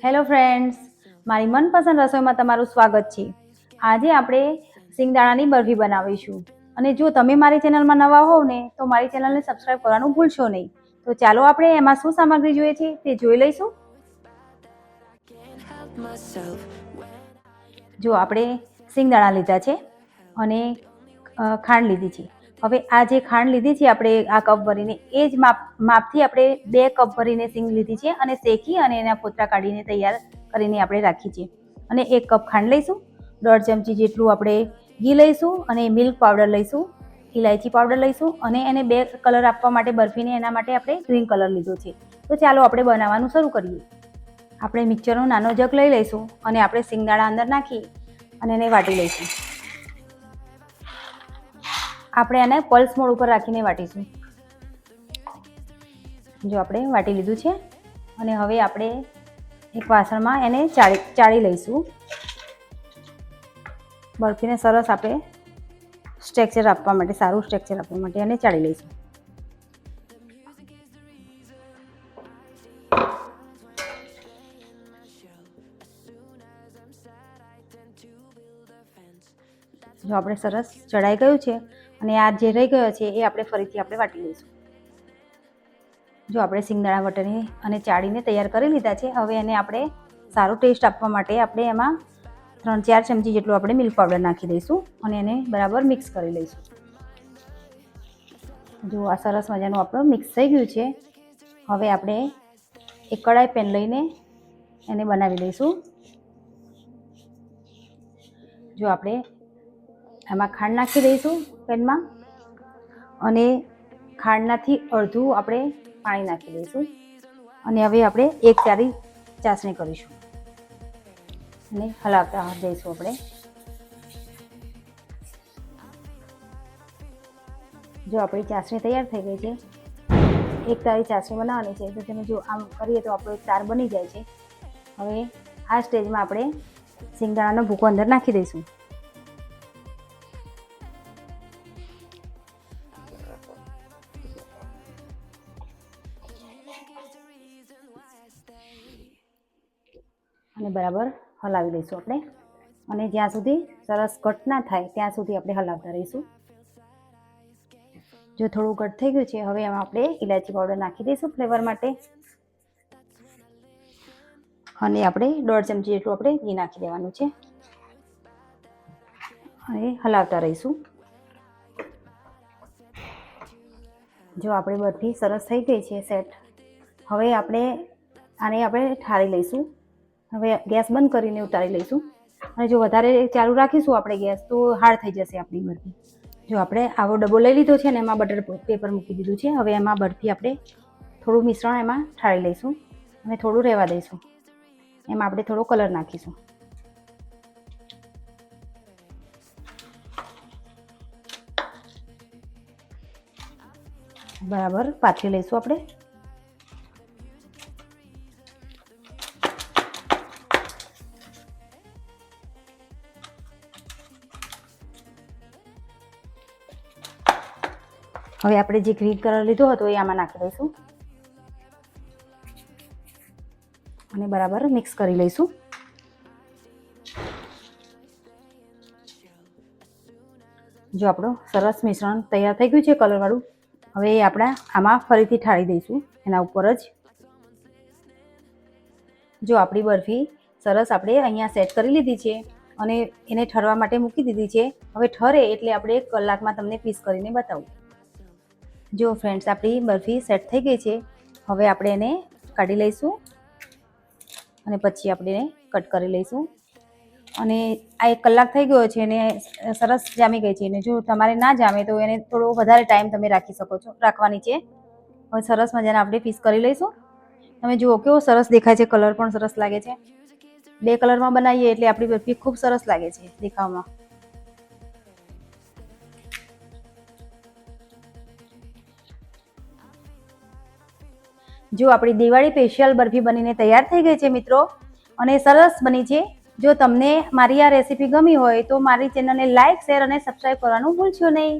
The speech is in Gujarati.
હેલો ફ્રેન્ડ્સ, મારી મનપસંદ રસોઈમાં તમારું સ્વાગત છે. આજે આપણે સિંગદાણાની બરફી બનાવીશું. અને જો તમે મારી ચેનલમાં નવા હોવ ને તો મારી ચેનલને સબસ્ક્રાઈબ કરવાનું ભૂલશો નહીં. તો ચાલો આપણે એમાં શું સામગ્રી જોઈએ છે તે જોઈ લઈશું. જો આપણે સિંગદાણા લીધા છે અને ખાંડ લીધી છે. હવે આ જે ખાંડ લીધી છે આપણે આ કપ ભરીને એ જ માપથી આપણે 2 કપ ભરીને સિંગ લીધી છે અને શેકી અને એના ફોતરા કાઢીને તૈયાર કરીને આપણે રાખી છે. અને 1 કપ ખાંડ લઈશું, 1.5 ચમચી જેટલું આપણે ઘી લઈશું અને મિલ્ક પાવડર લઈશું, ઇલાયચી પાવડર લઈશું અને એને 2 કલર આપવા માટે બરફીને એના માટે આપણે ગ્રીન કલર લીધો છે. તો ચાલો આપણે બનાવવાનું શરૂ કરીએ. આપણે મિક્સરનો નાનો જગ લઈ લઈશું અને આપણે સિંગદાણા અંદર નાખી અને એને વાટી લઈશું. આપણે એને પલ્સ મોડ ઉપર રાખીને વાટીશું. જો આપણે વાટી લીધું છે અને હવે આપણે એક વાસણમાં એને ચાળી લઈશું. બરફીને સરસ આપણે સ્ટ્રક્ચર આપવા માટે, સારું સ્ટ્રક્ચર આપવા માટે એને ચાળી લઈશું. જો આપણે સરસ ચડાઈ ગયું છે અને આ જે રહી ગયો છે એ આપણે ફરીથી આપણે વાટી લઈશું. જો આપણે સિંગદાણા વટાણી અને ચાળીને તૈયાર કરી લીધા છે. હવે એને આપણે સારો ટેસ્ટ આપવા માટે આપણે એમાં 3-4 ચમચી જેટલું આપણે મિલ્ક પાવડર નાખી દઈશું અને એને બરાબર મિક્સ કરી લઈશું. જો આ સરસ મજાનું આપણું મિક્સ થઈ ગયું છે. હવે આપણે એક કડાઈ પેન લઈને એને બનાવી લઈશું. જો આપણે એમાં ખાંડ નાખી દઈશું પેનમાં અને ખાંડનાથી અડધું આપણે પાણી નાખી દઈશું અને હવે આપણે એક સારી ચાસણી કરીશું અને હલાવતા જઈશું. આપણે જો આપણી ચાસણી તૈયાર થઈ ગઈ છે. એક તારી ચાસણી બનાવવાની છે તો તમે જો આમ કરીએ તો આપણો એક તાર બની જાય છે. હવે આ સ્ટેજમાં આપણે સિંગદાણાનો ભૂકો અંદર નાખી દઈશું. અને બરાબર હલાવી લઈશું આપણે અને જ્યાં સુધી સરસ કટ ના થાય ત્યાં સુધી આપણે હલાવતા રહીશું. જો થોડું કટ થઈ ગયું છે હવે એમાં આપણે ઇલાયચી પાવડર નાખી દઈશું ફ્લેવર માટે અને આપણે 1.5 ચમચી જેટલું આપણે ઘી નાખી દેવાનું છે અને હલાવતા રહીશું. જો આપણી બરફી સરસ થઈ ગઈ છે સેટ. હવે આને આપણે ઠારી લઈશું. હવે ગેસ બંધ કરીને ઉતારી લઈશું અને જો વધારે ચાલુ રાખીશું આપણે ગેસ તો હાર્ડ થઈ જશે આપણી બરફી. જો આપણે આવો ડબ્બો લઈ લીધો છે ને એમાં બટર પેપર મૂકી દીધું છે. હવે એમાં બરફી આપણે થોડું મિશ્રણ એમાં ઠાળી લઈશું અને થોડું રહેવા દઈશું. એમાં આપણે થોડો કલર નાખીશું. બરાબર પાથરી લઈશું આપણે. હવે આપણે જે ગ્રીન કલર લીધો હતો એ આમાં નાખી દઈશું અને બરાબર મિક્સ કરી લઈશું. જો આપણું સરસ મિશ્રણ તૈયાર થઈ ગયું છે કલરવાળું. હવે આપણે આમાં ફરીથી ઠાળી દઈશું એના ઉપર જ. જો આપણી બરફી સરસ આપણે અહીંયા સેટ કરી લીધી છે અને એને ઠરવા માટે મૂકી દીધી છે. હવે ઠરે એટલે આપણે 1 કલાકમાં તમને પીસ કરીને બતાવું. જો ફ્રેન્ડ્સ આપણી બરફી સેટ થઈ ગઈ છે. હવે આપણે એને કાઢી લઈશું અને પછી આપણે એને કટ કરી લઈશું. અને આ 1 કલાક થઈ ગયો છે અને સરસ જામી ગઈ છે. અને જો તમારે ના જામે તો એને થોડો વધારે ટાઈમ તમે રાખી શકો છો, રાખવાની છે. હવે સરસ મજાના આપણે પીસ કરી લઈશું. તમે જુઓ કેવો સરસ દેખાય છે, કલર પણ સરસ લાગે છે. 2 કલરમાં બનાવીએ એટલે આપણી બરફી ખૂબ સરસ લાગે છે દેખાવમાં. જો આપણી દિવાળી સ્પેશિયલ બરફી બનીને તૈયાર થઈ ગઈ છે મિત્રો અને સરસ બની છે. જો તમને મારી આ રેસીપી ગમી હોય તો મારી ચેનલને લાઈક, શેર અને સબસ્ક્રાઈબ કરવાનું ભૂલશો નહીં.